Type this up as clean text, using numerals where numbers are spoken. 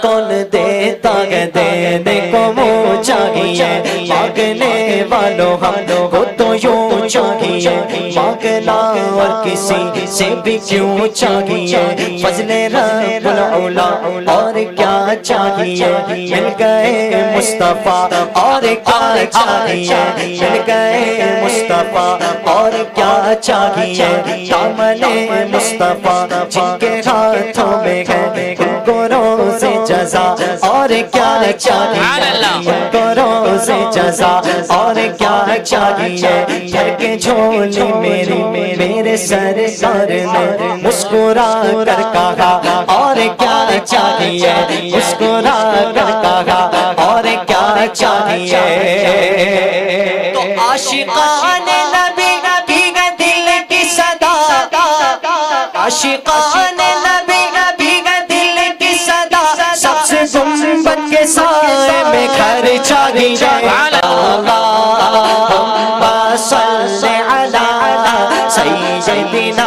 کون دیتا ہے دینے کو منہ چاہیے مانگنے والوں ہم کو تو یوں چاہیے مانگنا اور کسی سے بھی کیوں چاہیے فضل رب العلا اور کیا چاہیے مل گئے مصطفیٰ اور کیا چاہیے مل گئے مصطفیٰ اور کیا چاہیے دامن مصطفیٰ جن کے ہاتھوں میں ہے ان کو روز جزا اور کیا چاہیے ان کو روز جزا اور کیا چاہیے گھر کے جھولی میری میرے سرکار نے مسکرا کر کہا اور کیا چاہیے مسکرا کر کہا اور کیا چاہیے تو عاشقان نبی کی دل کی صدا عاشقان نبی کی دل کی صدا سب سے گنبد کے سائے میں گھر چاہیے اللہم صل علی سیدنا